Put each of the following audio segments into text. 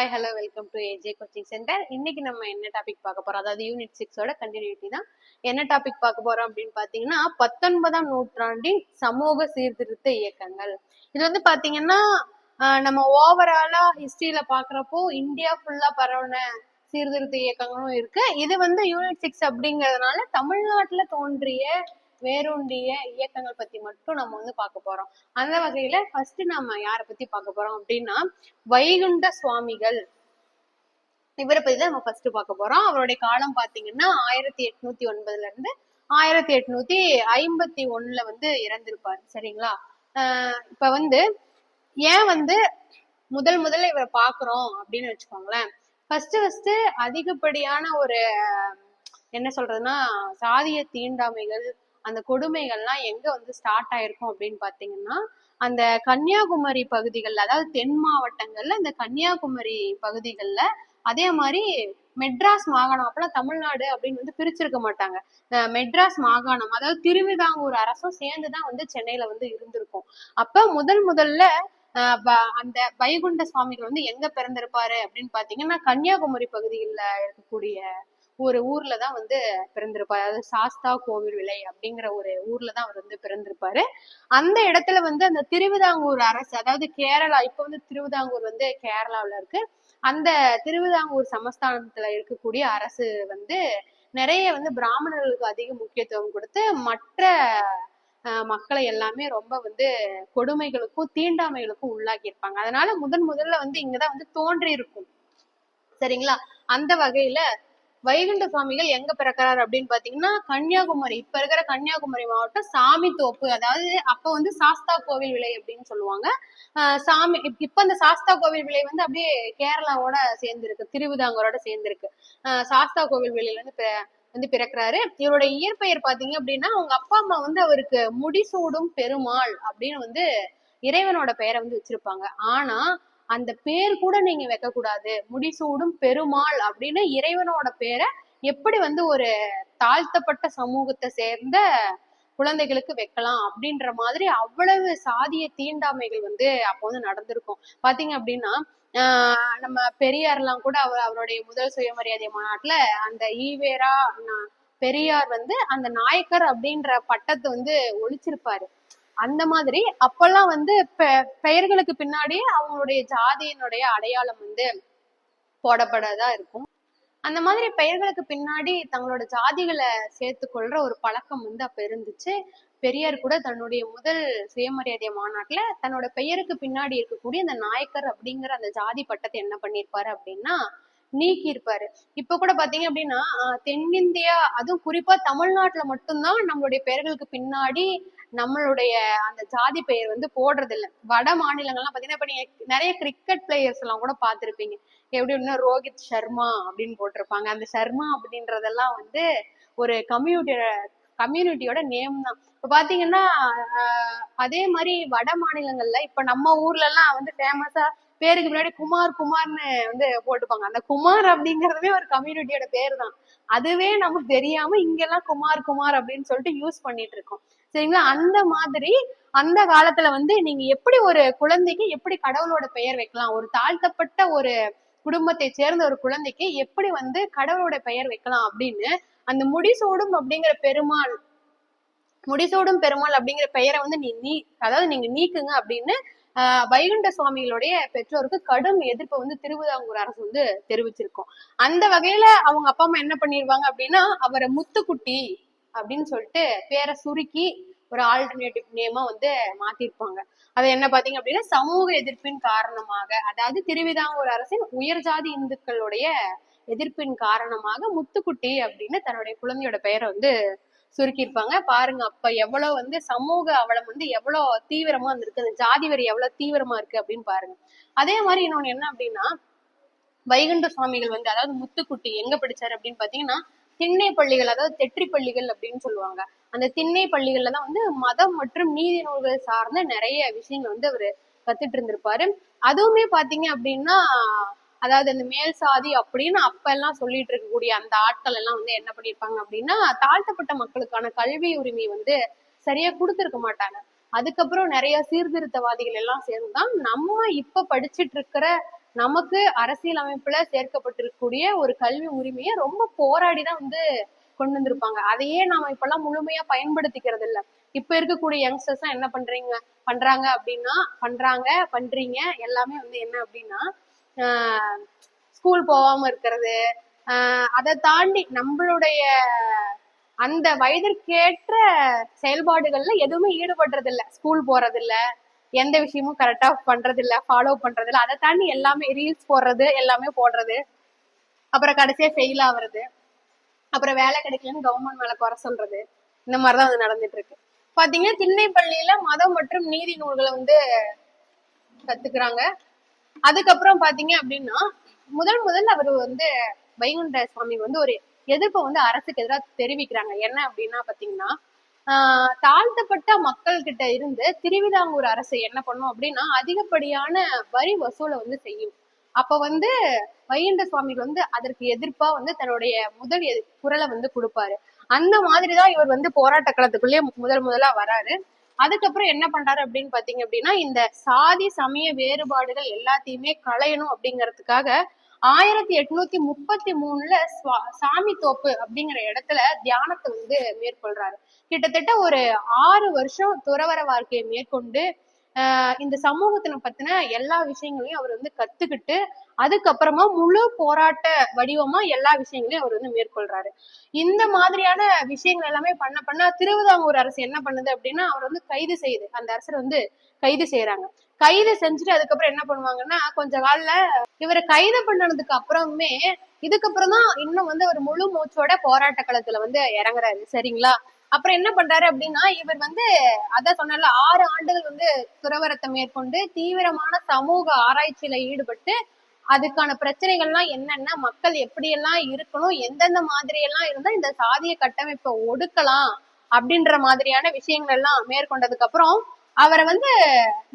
Hi hello welcome to AJ coaching centre. இன்னைக்கு நம்ம என்ன டாபிக் பார்க்க போறோம், அதாவது யூனிட் 6ஓட கண்டினியூட்டி தான். என்ன டாபிக் பார்க்க போறோம் அப்படின்னு பாத்தீங்கன்னா 19ஆம் நூற்றாண்டின் சமூக சீர்திருத்த இயக்கங்கள். இது வந்து பாத்தீங்கன்னா நம்ம ஓவராலா ஹிஸ்டரியில பாக்குறப்போ இந்தியா ஃபுல்லா பரவன சீர்திருத்த இயக்கங்களும் இருக்கு. இது வந்து யூனிட் 6 அப்படிங்கறதுனால தமிழ்நாட்டுல தோன்றிய வேரூன்றிய இயக்கங்கள் பத்தி மட்டும் நம்ம வந்து பார்க்க போறோம். அந்த வகையில ஃபர்ஸ்ட் நம்ம யாரை பத்தி பார்க்க போறோம் அப்படின்னா வைகுண்ட சுவாமிகள். இவரை பத்தி தான் நம்ம ஃபர்ஸ்ட் பார்க்க போறோம். அவருடைய காலம் பாத்தீங்கன்னா 1809 இருந்து 1851 வந்து இறந்திருப்பாரு. சரிங்களா? இப்ப வந்து ஏன் வந்து முதல்ல இவரை பாக்குறோம் அப்படின்னு வச்சுக்கோங்களேன். ஃபர்ஸ்ட் அதிகப்படியான ஒரு என்ன சொல்றதுன்னா சாதிய தீண்டாமைகள், அந்த கொடுமைகள்லாம் எங்க வந்து ஸ்டார்ட் ஆயிருக்கும் அப்படின்னு பாத்தீங்கன்னா அந்த கன்னியாகுமரி பகுதிகள்ல, அதாவது தென் மாவட்டங்கள்ல இந்த கன்னியாகுமரி பகுதிகள்ல, அதே மாதிரி மெட்ராஸ் மாகாணம், அப்பெல்லாம் தமிழ்நாடு அப்படின்னு வந்து பிரிச்சிருக்க மாட்டாங்க. மெட்ராஸ் மாகாணம், அதாவது திருவிதாங்கூர் அரசும் சேர்ந்துதான் வந்து சென்னையில வந்து இருந்திருக்கும். அப்ப முதல்ல அந்த வைகுண்ட சுவாமிகள் வந்து எங்க பிறந்திருப்பாரு அப்படின்னு பாத்தீங்கன்னா கன்னியாகுமரி பகுதியில இருக்கக்கூடிய ஒரு ஊர்லதான் வந்து பிறந்திருப்பாரு. அதாவது சாஸ்தா கோவில் விலை அப்படிங்கிற ஒரு ஊர்லதான் அவர் வந்து பிறந்திருப்பாரு. அந்த இடத்துல வந்து அந்த திருவிதாங்கூர் அரசு, அதாவது கேரளா, இப்ப வந்து திருவிதாங்கூர் வந்து கேரளாவில இருக்கு. அந்த திருவிதாங்கூர் சமஸ்தானத்துல இருக்கக்கூடிய அரசு வந்து நிறைய வந்து பிராமணர்களுக்கு அதிக முக்கியத்துவம் கொடுத்து மற்ற மக்களை எல்லாமே ரொம்ப வந்து கொடுமைகளுக்கும் தீண்டாமைகளுக்கும் உள்ளாக்கி இருப்பாங்க. அதனால முதல்ல வந்து இங்கதான் வந்து தோன்றி இருக்கும். சரிங்களா? அந்த வகையில வைகுண்ட சுவாமிகள் எங்க பிறக்கிறாரு அப்படின்னு பாத்தீங்கன்னா கன்னியாகுமரி, இப்ப இருக்கிற கன்னியாகுமரி மாவட்டம் சாமி தோப்பு, அதாவது அப்ப வந்து சாஸ்தா கோவில் விலை அப்படின்னு சொல்லுவாங்க. சாமி இப்ப அந்த சாஸ்தா கோவில் விலை வந்து அப்படியே கேரளாவோட சேர்ந்திருக்கு, திருவிதாங்கூரோட சேர்ந்திருக்கு. சாஸ்தா கோவில் விலையில வந்து பிறக்கிறாரு. இவரோட இயற்பெயர் பாத்தீங்க அப்படின்னா அவங்க அப்பா அம்மா வந்து அவருக்கு முடிசூடும் பெருமாள் அப்படின்னு வந்து இறைவனோட பெயரை வந்து வச்சிருப்பாங்க. ஆனா அந்த பேர் கூட நீங்க வைக்க கூடாது, முடிசூடும் பெருமாள் அப்படின்னு இறைவனோட பேரை எப்படி வந்து ஒரு தாழ்த்தப்பட்ட சமூகத்தை சேர்ந்த குழந்தைகளுக்கு வைக்கலாம் அப்படின்ற மாதிரி அவ்வளவு சாதிய தீண்டாமைகள் வந்து அப்போ வந்து நடந்திருக்கும். பாத்தீங்க அப்படின்னா நம்ம பெரியார் எல்லாம் கூட அவருடைய முதல் சுயமரியாதை மாநாட்டுல அந்த ஈவேரா பெரியார் வந்து அந்த நாயக்கர் அப்படின்ற பட்டத்தை வந்து ஒழிச்சிருப்பாரு. அந்த மாதிரி அப்பெல்லாம் வந்து பெயர்களுக்கு பின்னாடியே அவங்களுடைய ஜாதியினுடைய அடையாளம் வந்து போடப்படதா இருக்கும். அந்த மாதிரி பெயர்களுக்கு பின்னாடி தங்களோட ஜாதிகளை சேர்த்து கொள்ற ஒரு பழக்கம் வந்து அப்ப இருந்துச்சு. பெரியார் கூட தன்னுடைய முதல் சுயமரியாதை மாநாட்டுல தன்னோட பெயருக்கு பின்னாடி இருக்கக்கூடிய அந்த நாயக்கர் அப்படிங்கிற அந்த ஜாதி பட்டத்தை என்ன பண்ணிருப்பாரு அப்படின்னா நீக்கி இருப்பாரு. இப்ப கூட பாத்தீங்க அப்படின்னா தென்னிந்தியா, அதுவும் குறிப்பா தமிழ்நாட்டுல மட்டும்தான் நம்மளுடைய பெயர்களுக்கு பின்னாடி நம்மளுடைய அந்த ஜாதி பெயர் வந்து போடுறது இல்லை. வட மாநிலங்கள்லாம் பாத்தீங்கன்னா இப்ப நீங்க நிறைய கிரிக்கெட் பிளேயர்ஸ் எல்லாம் கூட பாத்திருப்பீங்க. எப்படின்னா ரோஹித் சர்மா அப்படின்னு போட்டிருப்பாங்க. அந்த சர்மா அப்படின்றதெல்லாம் வந்து ஒரு கம்யூனிட்டியோட நேம் தான். இப்ப பாத்தீங்கன்னா அதே மாதிரி வட மாநிலங்கள்ல இப்ப நம்ம ஊர்ல எல்லாம் வந்து ஃபேமஸா பேருக்கு முன்னாடி குமார்னு வந்து போட்டுப்பாங்க. அந்த குமார் அப்படிங்கறதுவே ஒரு கம்யூனிட்டியோட பேர் தான். அதுவே நமக்கு தெரியாம இங்கெல்லாம் குமார் அப்படின்னு சொல்லிட்டு யூஸ் பண்ணிட்டு இருக்கோம். சரிங்களா? அந்த மாதிரி அந்த காலத்துல வந்து நீங்க எப்படி ஒரு குழந்தைக்கு எப்படி கடவுளோட பெயர் வைக்கலாம், ஒரு தாழ்த்தப்பட்ட ஒரு குடும்பத்தை சேர்ந்த ஒரு குழந்தைக்கு எப்படி வந்து கடவுளோட பெயர் வைக்கலாம் அப்படின்னு அந்த முடிசூடும் பெருமாள் அப்படிங்கிற பெயரை வந்து அதாவது நீங்க நீக்குங்க அப்படின்னு வைகுண்ட சுவாமிகளுடைய பெற்றோருக்கு கடும் எதிர்ப்பை வந்து திருவிதாங்கூர் அரசு வந்து தெரிவிச்சிருக்கோம். அந்த வகையில அவங்க அப்பா அம்மா என்ன பண்ணிருவாங்க அப்படின்னா அவரை முத்துக்குட்டி அப்படின்னு சொல்லிட்டு பேரை சுருக்கி ஒரு ஆல்டர்னேட்டிவ் நேமா வந்து மாத்திருப்பாங்க. அது என்ன பாத்தீங்க அப்படின்னா சமூக எதிர்ப்பின் காரணமாக, அதாவது திருவிதாங்கூர் அரசின் உயர் ஜாதி இந்துக்களுடைய எதிர்ப்பின் காரணமாக முத்துக்குட்டி அப்படின்னு தன்னுடைய குழந்தையோட பெயரை வந்து சுருக்கியிருப்பாங்க. பாருங்க அப்ப எவ்வளவு வந்து சமூக அவலம் வந்து எவ்வளவு தீவிரமா இருக்கு, அந்த ஜாதி வரி எவ்வளவு தீவிரமா இருக்கு அப்படின்னு பாருங்க. அதே மாதிரி இன்னொன்னு என்ன அப்படின்னா வைகுண்ட சுவாமிகள் வந்து, அதாவது முத்துக்குட்டி எங்க படிச்சாரு அப்படின்னு பாத்தீங்கன்னா திண்ணை பள்ளிகள், அதாவது தெற்றி பள்ளிகள் அப்படின்னு சொல்லுவாங்க. அந்த திண்ணை பள்ளிகள்ல தான் வந்து மதம் மற்றும் நீதி நூல்கள் சார்ந்த நிறைய விஷயங்கள் வந்து அவரு கத்துட்டு இருந்திருப்பாரு. அதுவுமே பாத்தீங்க அப்படின்னா அதாவது அந்த மேல் சாதி அப்படின்னு அப்ப எல்லாம் சொல்லிட்டு இருக்கக்கூடிய அந்த ஆட்கள் எல்லாம் வந்து என்ன பண்ணிருப்பாங்க அப்படின்னா தாழ்த்தப்பட்ட மக்களுக்கான கல்வி உரிமை வந்து சரியா கொடுத்திருக்க மாட்டாங்க. அதுக்கப்புறம் நிறைய சீர்திருத்தவாதிகள் எல்லாம் சேர்ந்துதான் நம்ம இப்ப படிச்சுட்டு இருக்கிற நமக்கு அரசியல் அமைப்புல சேர்க்கப்பட்டிருக்கக்கூடிய ஒரு கல்வி உரிமையை ரொம்ப போராடிதான் வந்து கொண்டு வந்திருப்பாங்க. அதையே நாம இப்பெல்லாம் முழுமையா பயன்படுத்திக்கிறது இல்ல. இப்ப இருக்கக்கூடிய யங்ஸ்டர்ஸ் என்ன பண்றாங்க அப்படின்னா பண்றீங்க எல்லாமே வந்து என்ன அப்படின்னா ஸ்கூல் போகாம இருக்கிறது, அதை தாண்டி நம்மளுடைய அந்த வயதிற்கேற்ற செயல்பாடுகள்ல எதுவுமே ஈடுபடுறது இல்ல. ஸ்கூல் போறது இல்ல, எந்த விஷயமும் கரெக்டா பண்றது இல்ல, ஃபாலோ பண்றது இல்ல. அதை தாண்டி எல்லாமே ரீல்ஸ் போடுறது, எல்லாமே போடுறது, அப்புறம் கடைசியா ஃபெயில் ஆகுறது, அப்புறம் வேலை கிடைக்கலன்னு கவர்மெண்ட் மேல குறை சொல்றது, இந்த மாதிரிதான் அது நடந்துட்டு இருக்கு. பாத்தீங்கன்னா திண்ணை பள்ளியில மதம் மற்றும் நீதி நூல்களை வந்து கத்துக்கிறாங்க. அதுக்கப்புறம் பாத்தீங்க அப்படின்னா முதல்ல அவர் வந்து வைகுண்ட சுவாமி வந்து ஒரு எதிர்ப்பை வந்து அரசுக்கு எதிராக தெரிவிக்கிறாங்க. என்ன அப்படின்னா பாத்தீங்கன்னா தாழ்த்தப்பட்ட மக்கள் கிட்ட இருந்து திருவிதாங்கூர் அரசு என்ன பண்ணும் அப்படின்னா அதிகப்படியான வரி வசூலை வந்து செய்யும். அப்ப வந்து வைகுண்ட சுவாமிகள் வந்து அதற்கு எதிர்ப்பா வந்து தன்னுடைய முதல் குரலை வந்து கொடுப்பாரு. அந்த மாதிரிதான் இவர் வந்து போராட்ட களத்துக்குள்ளேயே முதலா வராரு. அதுக்கப்புறம் என்ன பண்றாரு அப்படின்னு பாத்தீங்க அப்படின்னா இந்த சாதி சமய வேறுபாடுகள் எல்லாத்தையுமே களையணும் அப்படிங்கறதுக்காக 1833 சாமி தோப்பு அப்படிங்கிற இடத்துல தியானத்தை வந்து மேற்கொள்றாரு. கிட்டத்தட்ட ஒரு 6 வருஷம் துறவற வாழ்க்கையை மேற்கொண்டு இந்த சமூகத்தினை பத்தின எல்லா விஷயங்களையும் அவர் வந்து கத்துக்கிட்டு அதுக்கப்புறமா முழு போராட்ட வடிவமா எல்லா விஷயங்களையும் அவர் வந்து மேற்கொள்றாரு. இந்த மாதிரியான விஷயங்கள் எல்லாமே பண்ண திருவிதாங்கூர் அரசு என்ன பண்ணுது அப்படின்னா அவர் வந்து கைது செய்யுது. அந்த அரசர் வந்து கைது செய்யறாங்க. கைது செஞ்சுட்டு அதுக்கப்புறம் என்ன பண்ணுவாங்கன்னா கொஞ்ச காலில இவரை கைது பண்ணதுக்கு அப்புறமே இதுக்கப்புறம் தான் இன்னும் வந்து ஒரு முழு மூச்சோட போராட்ட களத்துல வந்து இறங்குறாரு. சரிங்களா? அப்புறம் என்ன பண்றாரு அப்படின்னா இவர் வந்து அதான் சொன்னால 6 ஆண்டுகள் வந்து துறவரத்தை மேற்கொண்டு தீவிரமான சமூக ஆராய்ச்சியில ஈடுபட்டு அதுக்கான பிரச்சனைகள்லாம் என்னென்ன, மக்கள் எப்படியெல்லாம் இருக்கணும், எந்தெந்த மாதிரி எல்லாம் இருந்தா இந்த சாதிய கட்டமைப்பை ஒடுக்கலாம் அப்படின்ற மாதிரியான விஷயங்கள் எல்லாம் மேற்கொண்டதுக்கு அப்புறம் அவரை வந்து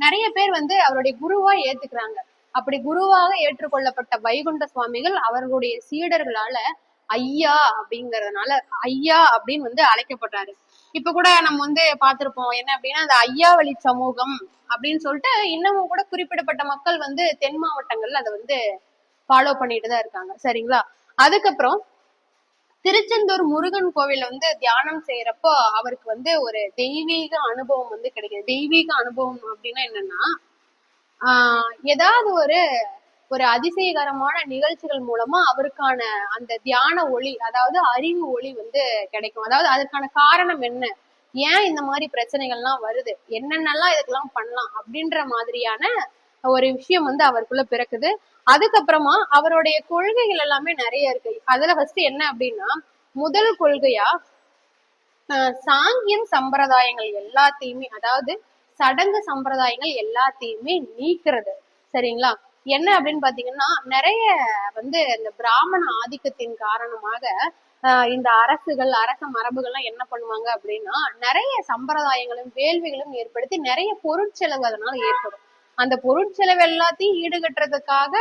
நிறைய பேர் வந்து அவருடைய குருவா ஏத்துக்கிறாங்க. அப்படி குருவாக ஏற்றுக்கொள்ளப்பட்ட வைகுண்ட சுவாமிகள் அவர்களுடைய சீடர்களால ஐயா அப்படிங்கறதுனால ஐயா அப்படின்னு வந்து அழைக்கப்படுறாரு. இப்ப கூட நம்ம வந்து பார்த்திருப்போம் என்ன அப்படின்னா அந்த ஐயாவளி சமூகம் அப்படின்னு சொல்லிட்டு இன்னமும் கூட குறிப்பிடப்பட்ட மக்கள் வந்து தென் மாவட்டங்கள்ல அதை வந்து ஃபாலோ பண்ணிட்டு தான் இருக்காங்க. சரிங்களா? அதுக்கப்புறம் திருச்செந்தூர் முருகன் கோவில்ல வந்து தியானம் செய்யறப்போ அவருக்கு வந்து ஒரு தெய்வீக அனுபவம் வந்து கிடைக்குது. தெய்வீக அனுபவம் அப்படின்னா என்னன்னா ஏதாவது ஒரு அதிசயகரமான நிகழ்ச்சிகள் மூலமா அவருக்கான அந்த தியான ஒளி, அதாவது அறிவு ஒளி வந்து கிடைக்கும். அதாவது அதுக்கான காரணம் என்ன, ஏன் இந்த மாதிரி பிரச்சனைகள்லாம் வருது, என்னென்னலாம் இதுக்கெல்லாம் பண்ணலாம் அப்படின்ற மாதிரியான ஒரு விஷயம் வந்து அவருக்குள்ள பிறக்குது. அதுக்கப்புறமா அவருடைய கொள்கைகள் எல்லாமே நிறைய இருக்கு. அதுல ஃபர்ஸ்ட் என்ன அப்படின்னா முதல் கொள்கையா சாங்கியம் சம்பிரதாயங்கள் எல்லாத்தையுமே, அதாவது சடங்கு சம்பிரதாயங்கள் எல்லாத்தையுமே நீக்கிறது. சரிங்களா? என்ன அப்படின்னு பாத்தீங்கன்னா நிறைய வந்து இந்த பிராமண ஆதிக்கத்தின் காரணமாக இந்த அரசுகள் அரச மரபுகள்லாம் என்ன பண்ணுவாங்க அப்படின்னா நிறைய சம்பிரதாயங்களும் வேள்விகளும் ஏற்படுத்தி நிறைய பொருட்செலவு அதனால ஏற்படும். அந்த பொருட்செலவு எல்லாத்தையும் ஈடுகட்டுறதுக்காக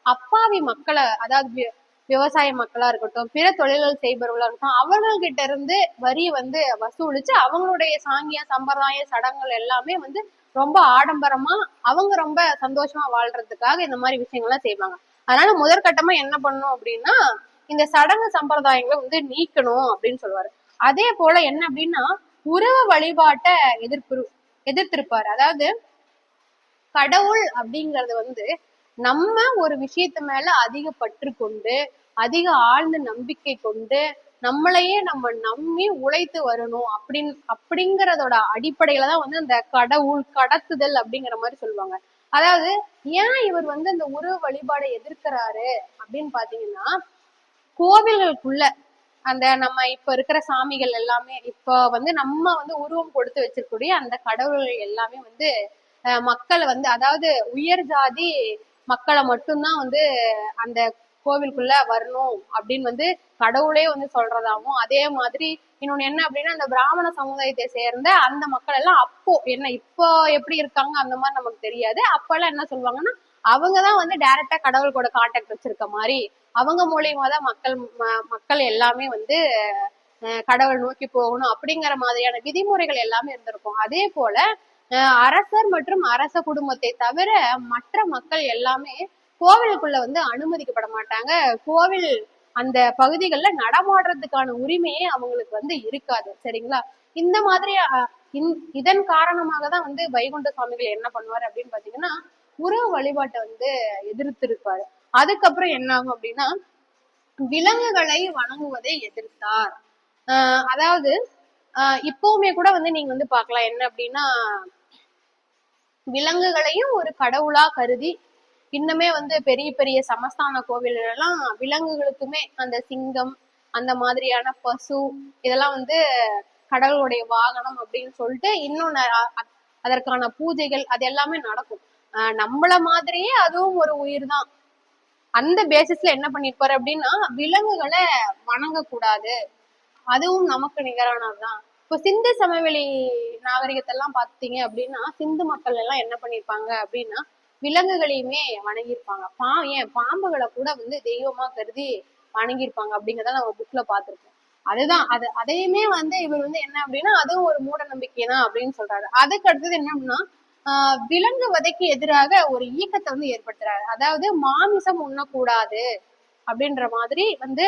அப்பாவி மக்களை, அதாவது விவசாய மக்களா இருக்கட்டும், பிற தொழில்கள் செய்பவர்களா இருக்கட்டும், அவர்கள்கிட்ட இருந்து வரியை வந்து வசூலிச்சு அவங்களுடைய சாங்கிய சம்பிரதாய சடங்குகள் எல்லாமே வந்து ரொம்ப ஆடம்பரமா அவங்க ரொம்ப சந்தோஷமா வாழ்றதுக்காக இந்த மாதிரி விஷயங்கள்லாம் செய்வாங்க. அதனால முதற்கட்டமா என்ன பண்ணணும் அப்படின்னா இந்த சடங்கு சம்பிரதாயங்களை வந்து நீக்கணும் அப்படின்னு சொல்லுவாரு. அதே போல என்ன அப்படின்னா உருவ வழிபாட்டை எதிர்த்திருப்பாரு. அதாவது கடவுள் அப்படிங்கறது வந்து நம்ம ஒரு விஷயத்து மேல அதிக பற்று கொண்டு அதிக ஆழ்ந்த நம்பிக்கை கொண்டு நம்மளையே நம்ம நம்பி உழைத்து வரணும் அப்படிங்கறதோட அடிப்படையில தான் வந்து அந்த கடவுள் கடத்துதல் அப்படிங்கிற மாதிரி சொல்லுவாங்க. அதாவது ஏன் இவர் வந்து அந்த உருவ வழிபாடை எதிர்க்கிறாரு அப்படின்னு பாத்தீங்கன்னா கோவில்களுக்குள்ள அந்த நம்ம இப்ப இருக்கிற சாமிகள் எல்லாமே இப்ப வந்து நம்ம வந்து உருவம் கொடுத்து வச்சிருக்கக்கூடிய அந்த கடவுள்கள் எல்லாமே வந்து மக்களை வந்து அதாவது உயர் ஜாதி மக்களை மட்டும்தான் வந்து அந்த கோவிலுக்குள்ள வரணும் அப்படின்னு வந்து கடவுளே வந்து சொல்றதாவும், அதே மாதிரி இன்னொன்னு என்ன அப்படின்னா அந்த பிராமண சமுதாயத்தை சேர்ந்த அந்த மக்கள் எல்லாம் அப்போ என்ன இப்போ எப்படி இருக்காங்க அந்த மாதிரி நமக்கு தெரியாது. அப்ப எல்லாம் என்ன சொல்லுவாங்கன்னா அவங்கதான் வந்து டைரக்டா கடவுள் கூட கான்டாக்ட் வச்சிருக்க மாதிரி அவங்க மூலியமா தான் மக்கள் எல்லாமே வந்து கடவுள் நோக்கி போகணும் அப்படிங்கிற மாதிரியான விதிமுறைகள் எல்லாமே இருந்திருக்கும். அதே போல அரசர் மற்றும் அரச குடும்பத்தை தவிர மற்ற மக்கள் எல்லாமே கோவிலுக்குள்ள வந்து அனுமதிக்கப்பட மாட்டாங்க. கோவில் அந்த பகுதிகளில் நடமாடுறதுக்கான உரிமையே அவங்களுக்கு வந்து இருக்காது. சரிங்களா? இந்த மாதிரி இதன் காரணமாக தான் வந்து வைகுண்ட சுவாமிகள் என்ன பண்ணுவாரு அப்படின்னு பாத்தீங்கன்னா உருவ வழிபாட்டை வந்து எதிர்த்திருப்பாரு. அதுக்கப்புறம் என்ன ஆகும் அப்படின்னா விலங்குகளை வணங்குவதை எதிர்த்தார். அதாவது இப்பவுமே கூட வந்து நீங்க வந்து பார்க்கலாம் என்ன அப்படின்னா விலங்குகளையும் ஒரு கடவுளா கருதி இன்னுமே வந்து பெரிய பெரிய சமஸ்தான கோவில்கள் எல்லாம் விலங்குகளுக்குமே அந்த சிங்கம் அந்த மாதிரியான பசு இதெல்லாம் வந்து கடவுளுடைய வாகனம் அப்படின்னு சொல்லிட்டு இன்னும் அதற்கான பூஜைகள் அது எல்லாமே நடக்கும். நம்மள மாதிரியே அதுவும் ஒரு உயிர் தான். அந்த பேசிஸ்ல என்ன பண்ணிருப்பாரு அப்படின்னா விலங்குகளை வணங்கக்கூடாது, அதுவும் நமக்கு நிகரானதுதான். இப்போ சிந்து சமவெளி நாகரிகத்தை எல்லாம் பார்த்தீங்க அப்படின்னா சிந்து மக்கள் எல்லாம் என்ன பண்ணிருப்பாங்க அப்படின்னா விலங்குகளையுமே வணங்கியிருப்பாங்க. ஏன் பாம்புகளை கூட வந்து தெய்வமா கருதி வணங்கியிருப்பாங்க அப்படிங்கிறத நம்ம புக்ல பார்த்திருப்போம். அதுதான் அதையுமே வந்து இவர் வந்து என்ன அப்படின்னா அதுவும் ஒரு மூட நம்பிக்கை தான் அப்படின்னு சொல்றாரு. அதுக்கு அடுத்தது என்ன அப்படின்னா விலங்கு வதைக்கு எதிராக ஒரு இயக்கத்தை வந்து ஏற்படுத்துறாரு. அதாவது மாமிசம் உண்ணக்கூடாது அப்படின்ற மாதிரி வந்து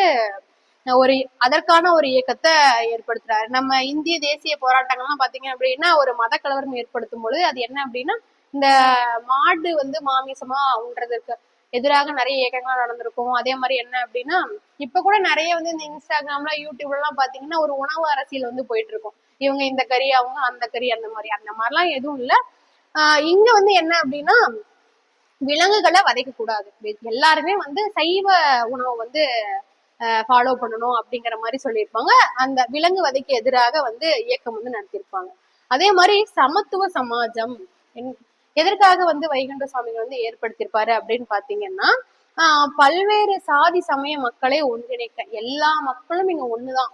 ஒரு அதற்கான ஒரு இயக்கத்தை ஏற்படுத்துறாரு. நம்ம இந்திய தேசிய போராட்டங்கள்லாம் பாத்தீங்க அப்படின்னா ஒரு மத கலவரம் ஏற்படுத்தும் பொழுது அது என்ன அப்படின்னா இந்த மாடு வந்து மாமிசமா உண்றதுக்கு எதிராக நிறைய இயக்கங்கள் நடந்திருக்கும். அதே மாதிரி என்ன அப்படின்னா இப்ப கூட நிறைய வந்து இந்த இன்ஸ்டாகிராம்ல யூடியூப்ல எல்லாம் பாத்தீங்கன்னா ஒரு உணவு அரசியல் வந்து போயிட்டு இருக்கும். இவங்க இந்த கறி அவங்க அந்த கறி அந்த மாதிரிலாம் எதுவும் இல்ல. இங்க வந்து என்ன அப்படின்னா விலங்குகளை வதைக்க கூடாது, எல்லாருமே வந்து சைவ உணவை வந்து ஃபாலோ பண்ணணும் அப்படிங்கிற மாதிரி சொல்லியிருப்பாங்க. அந்த விலங்கு வதைக்கு எதிராக வந்து இயக்கம் வந்து நடத்தியிருப்பாங்க. அதே மாதிரி சமத்துவ சமாஜம் எதற்காக வந்து வைகுண்ட சுவாமிகள் வந்து ஏற்படுத்தியிருப்பாரு அப்படின்னு பாத்தீங்கன்னா பல்வேறு சாதி சமய மக்களை ஒன்றிணைக்க, எல்லா மக்களும் இங்க ஒண்ணுதான்.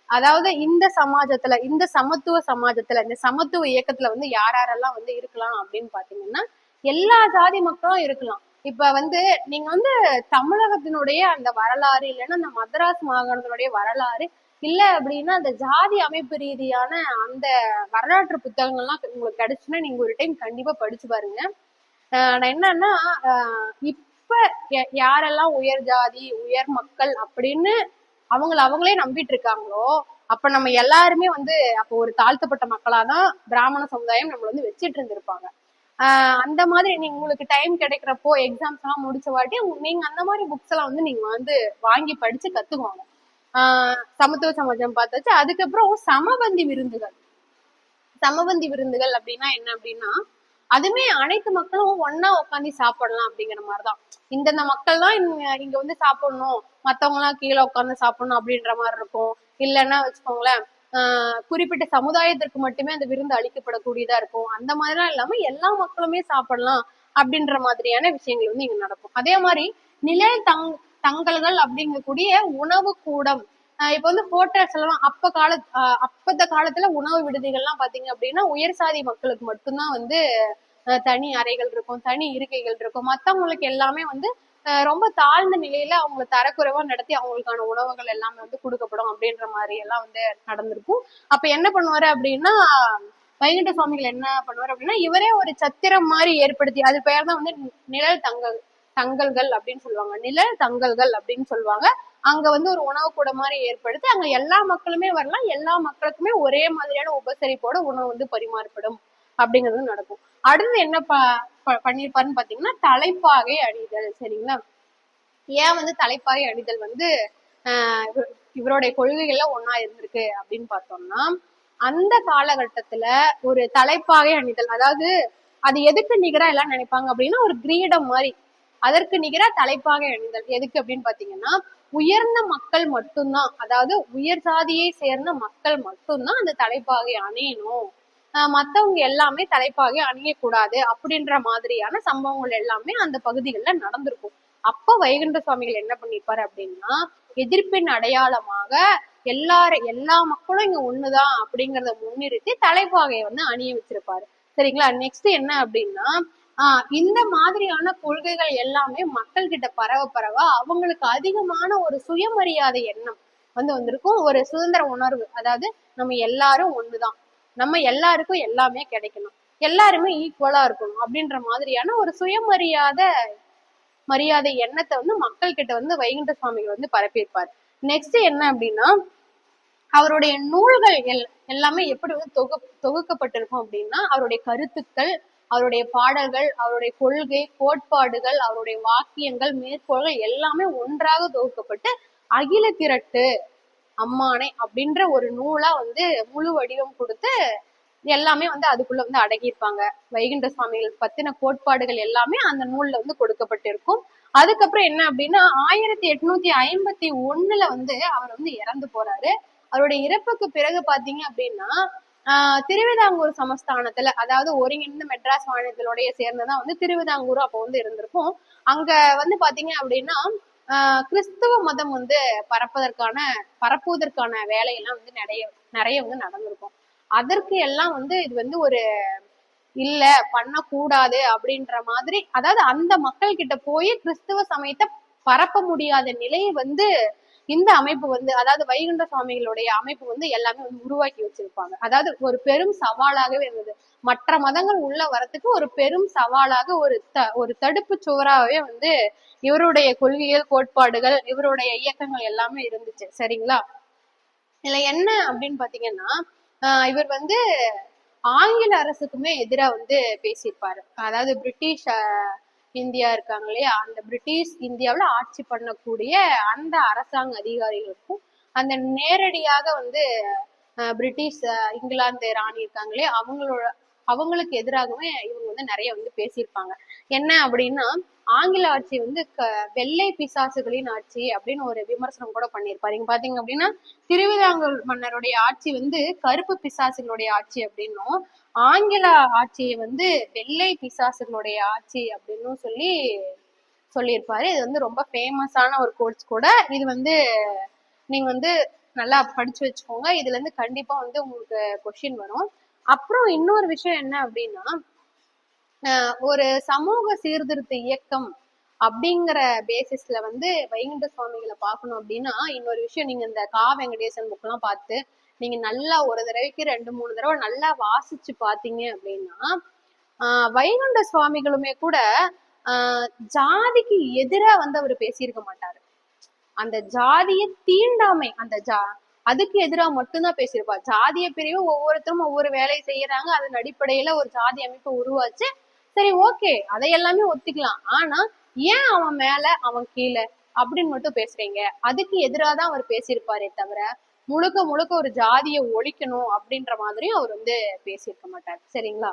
அதாவது இந்த சமாஜத்துல இந்த சமத்துவ சமாஜத்துல இந்த சமத்துவ இயக்கத்துல வந்து யாரெல்லாம் வந்து இருக்கலாம் அப்படின்னு பாத்தீங்கன்னா எல்லா ஜாதி மக்களும் இருக்கலாம். இப்ப வந்து நீங்க வந்து தமிழகத்தினுடைய அந்த வரலாறு இல்லைன்னா அந்த மதராஸ் மாகாணத்தினுடைய வரலாறு இல்ல அப்படின்னா அந்த ஜாதி அமைப்பு ரீதியான அந்த வரலாற்று புத்தகங்கள்லாம் உங்களுக்கு கிடைச்சுன்னா நீங்க ஒரு டைம் கண்டிப்பா படிச்சு பாருங்க. நான் என்னன்னா இப்ப யாரெல்லாம் உயர் ஜாதி உயர் மக்கள் அப்படின்னு அவங்களே நம்பிட்டு இருக்காங்களோ அப்ப நம்ம எல்லாருமே வந்து அப்போ ஒரு தாழ்த்தப்பட்ட மக்களாதான் பிராமண சமுதாயம் நம்மள வந்து வச்சிட்டு இருந்திருப்பாங்க. அந்த மாதிரி நீங்க உங்களுக்கு டைம் கிடைக்கிறப்போ எக்ஸாம்ஸ் எல்லாம் முடிச்ச வாட்டி நீங்க அந்த மாதிரி புக்ஸ் எல்லாம் வந்து நீங்க வந்து வாங்கி படிச்சு கத்துக்குவாங்க. சமத்துவ சமாஜம் பார்த்தாச்சு. அதுக்கப்புறம் சமபந்தி விருந்துகள் அப்படின்னா என்ன அப்படின்னா அதுமே அனைத்து மக்களும் ஒன்னா உட்காந்து சாப்பிடலாம் அப்படிங்கிற மாதிரிதான். இந்தந்த மக்கள் தான் இங்க வந்து சாப்பிடணும், மத்தவங்க எல்லாம் கீழே உட்காந்து சாப்பிடணும் அப்படின்ற மாதிரி இருக்கும். இல்லைன்னா வச்சுக்கோங்களேன் குறிப்பிட்ட சமுதாயத்திற்கு மட்டுமே அந்த விருந்து அளிக்கப்படக்கூடியதா இருக்கும். அந்த மாதிரிலாம் இல்லாம எல்லா மக்களுமே சாப்பிடலாம் அப்படின்ற மாதிரியான விஷயங்கள் வந்து இங்க நடக்கும். அதே மாதிரி நிழல் தங்கல்கள் அப்படிங்கக்கூடிய உணவு கூடம். இப்ப வந்து ஹோட்டல்ஸ் எல்லாம் அப்பத்த காலத்துல உணவு விடுதிகள்லாம் பாத்தீங்க அப்படின்னா உயர் சாதி மக்களுக்கு மட்டும்தான் வந்து தனி அறைகள் இருக்கும், தனி இருக்கைகள் இருக்கும். மத்தவங்களுக்கு எல்லாமே வந்து ரொம்ப தாழ்ந்த நிலையில அவங்க தரக்குறைவா நடத்தி அவங்களுக்கான உணவுகள் எல்லாமே வந்து கொடுக்கப்படும் அப்படின்ற மாதிரி எல்லாம் வந்து நடந்திருக்கும். அப்ப என்ன பண்ணுவாரு அப்படின்னா வைகுண்ட சுவாமிகள் என்ன பண்ணுவாரு அப்படின்னா இவரே ஒரு சத்திரம் மாதிரி ஏற்படுத்தி, அது பெயர் தான் வந்து நிழல் தங்கல்கள் அப்படின்னு சொல்லுவாங்க. நிழல் தங்கல்கள் அப்படின்னு சொல்லுவாங்க. அங்க வந்து ஒரு உணவு கூட மாதிரி ஏற்படுத்தி அங்க எல்லா மக்களுமே வரலாம், எல்லா மக்களுக்குமே ஒரே மாதிரியான உபசரிப்போட உணவு வந்து பரிமாறப்படும் அப்படிங்கிறது நடக்கும். அடுத்து என்ன பண்ணிருப்பாருன்னு பாத்தீங்கன்னா தலைப்பாகை அணிதல். சரிங்களா? ஏன் வந்து தலைப்பாகை அணிதல் வந்து இவருடைய கொள்கைகள்ல ஒன்னா இருந்திருக்கு அப்படின்னு பார்த்தோம்னா அந்த காலகட்டத்துல ஒரு தலைப்பாகை அணிதல், அதாவது அது எதுக்கு நிகரா எல்லாம் நினைப்பாங்க அப்படின்னா ஒரு கிரீடம் மாதிரி, அதற்கு நிகரா தலைப்பாகை அணிதல். எதுக்கு அப்படின்னு பாத்தீங்கன்னா உயர்ந்த மக்கள் மட்டும்தான், அதாவது உயர் சாதியை சேர்ந்த மக்கள் மட்டும்தான் அந்த தலைப்பாகை அணியணும், மத்தவங்க எல்லாமே தலைப்பாகை அணியக்கூடாது அப்படின்ற மாதிரியான சம்பவங்கள் எல்லாமே அந்த பகுதிகளில் நடந்திருக்கும். அப்ப வைகுண்ட சுவாமிகள் என்ன பண்ணிருப்பாரு அப்படின்னா எதிர்ப்பின் அடையாளமாக எல்லா மக்களும் இங்க ஒண்ணுதான் அப்படிங்கறத முன்னிறுத்தி தலைப்பாகையை வந்து அணிய வச்சிருப்பாரு. சரிங்களா? நெக்ஸ்ட் என்ன அப்படின்னா இந்த மாதிரியான கொள்கைகள் எல்லாமே மக்கள் கிட்ட பரவ அவங்களுக்கு அதிகமான ஒரு சுயமரியாதை எண்ணம் வந்திருக்கும், ஒரு சுதந்திர உணர்வு. அதாவது நம்ம எல்லாரும் ஒண்ணுதான், நம்ம எல்லாருக்கும் எல்லாமே கிடைக்கணும், எல்லாருமே ஈக்குவலா இருக்கணும் அப்படின்ற மாதிரியான ஒரு சுயமரியாதை மரியாதை எண்ணத்தை வந்து மக்கள் கிட்ட வந்து வைகுண்ட சுவாமிகள் வந்து பரப்பியிருப்பார். நெக்ஸ்ட் என்ன அப்படின்னா, அவருடைய நூல்கள் எல்லாமே எப்படி வந்து தொகுக்கப்பட்டிருக்கும் அப்படின்னா, அவருடைய கருத்துக்கள், அவருடைய பாடல்கள், அவருடைய கொள்கை கோட்பாடுகள், அவருடைய வாக்கியங்கள், மேற்கோள்கள் எல்லாமே ஒன்றாக தொகுக்கப்பட்டு அகில திரட்டு அம்மானை அப்படின்ற ஒரு நூலா வந்து முழு வடிவம் கொடுத்து எல்லாமே வந்து அதுக்குள்ள வந்து அடங்கியிருப்பாங்க. வைகுண்ட சுவாமிகள் பத்தின கோட்பாடுகள் எல்லாமே அந்த நூல்ல வந்து கொடுக்கப்பட்டிருக்கும். அதுக்கப்புறம் என்ன அப்படின்னா 1851 வந்து அவர் வந்து இறந்து போறாரு. அவருடைய இறப்புக்கு பிறகு பாத்தீங்க அப்படின்னா திருவிதாங்கூர் சமஸ்தானத்துல, அதாவது ஒருங்கிணைந்த மெட்ராஸ் மாநிலத்தினுடைய சேர்ந்ததான் வந்து திருவிதாங்கூர் அப்போ வந்து இருந்திருக்கும். அங்க வந்து பாத்தீங்க அப்படின்னா கிறிஸ்துவ மதம் வந்து பரப்புவதற்கான வேலையெல்லாம் வந்து நிறைய வந்து நடந்திருக்கும். அதற்கு எல்லாம் வந்து இது வந்து ஒரு இல்ல பண்ணக்கூடாது அப்படின்ற மாதிரி, அதாவது அந்த மக்கள் கிட்ட போய் கிறிஸ்துவ சமயத்தை பரப்ப முடியாத நிலையை வந்து இந்த அமைப்பு வந்து, அதாவது வைகுண்ட சுவாமிகளுடைய அமைப்பு வந்து எல்லாமே வந்து உருவாக்கி வச்சிருப்பாங்க. அதாவது ஒரு பெரும் சவாலாகவே இருந்தது. மற்ற மதங்கள் உள்ள வரத்துக்கு ஒரு பெரும் சவாலாக ஒரு தடுப்பு சுவராகவே வந்து இவருடைய கொள்கைகள் கோட்பாடுகள் இவருடைய இயக்கங்கள் எல்லாமே இருந்துச்சு. சரிங்களா? இதுல என்ன அப்படின்னு பாத்தீங்கன்னா, இவர் வந்து ஆங்கில அரசுக்குமே எதிராக வந்து பேசியிருப்பாரு. அதாவது பிரிட்டிஷ் இந்தியா இருக்காங்க இல்லையா, அந்த பிரிட்டிஷ் இந்தியாவில் ஆட்சி பண்ணக்கூடிய அந்த அரசாங்க அதிகாரிகளுக்கும் அந்த நேரடியாக வந்து பிரிட்டிஷ் இங்கிலாந்து ராணி இருக்காங்க இல்லையா, அவங்களுக்கு எதிராகவே இவங்க வந்து நிறைய வந்து பேசியிருப்பாங்க. என்ன அப்படின்னா, ஆங்கில ஆட்சி வந்து வெள்ளை பிசாசுகளின் ஆட்சி அப்படின்னு ஒரு விமர்சனம் கூட பண்ணியிருப்பாரு. இங்க பாத்தீங்க அப்படின்னா திருவிதாங்கூர் மன்னருடைய ஆட்சி வந்து கருப்பு பிசாசுகளுடைய ஆட்சி அப்படின்னும், ஆங்கில ஆட்சியை வந்து வெள்ளை பிசாசுகளுடைய ஆட்சி அப்படின்னு சொல்லியிருப்பாரு. இது வந்து ரொம்ப ஃபேமஸான ஒரு கோட்ஸ் கூட. இது வந்து நீங்க வந்து நல்லா படிச்சு வச்சுக்கோங்க. இதுல இருந்து கண்டிப்பா வந்து உங்களுக்கு கொஸ்டின் வரும். அப்புறம் இன்னொரு விஷயம் என்ன அப்படின்னா, ஒரு சமூக சீர்திருத்த இயக்கம் அப்படிங்கிற பேசிஸ்ல வந்து வைகுண்ட சுவாமிகளை பார்க்கணும் அப்படின்னா, இன்னொரு விஷயம், நீங்க இந்த கா வெங்கடேசன் புக் எல்லாம் பார்த்து நீங்க நல்லா ஒரு தடவைக்கு 2-3 தடவை நல்லா வாசிச்சு பாத்தீங்க அப்படின்னா, வைகுண்ட சுவாமிகளுமே கூட ஜாதிக்கு எதிரா வந்து அவர் பேசியிருக்க மாட்டாரு. அந்த ஜாதிய தீண்டாமை, அதுக்கு எதிராக மட்டும்தான் பேசியிருப்பார். ஜாதிய பிரிவு ஒவ்வொருத்தரும் ஒவ்வொரு வேலையை செய்யறாங்க, அதன் அடிப்படையில ஒரு ஜாதி அமைப்பு உருவாச்சு. சரி, ஓகே, அதை எல்லாமே ஒத்துக்கலாம். ஆனா ஏன் அவன் மேல அவன் கீழே அப்படின்னு மட்டும் பேசுறீங்க, அதுக்கு எதிராக தான் அவர் பேசியிருப்பாரே தவிர முழுக்க முழுக்க ஒரு ஜாதியை ஒழிக்கணும் அப்படின்ற மாதிரியும் அவர் வந்து பேசியிருக்க மாட்டார். சரிங்களா?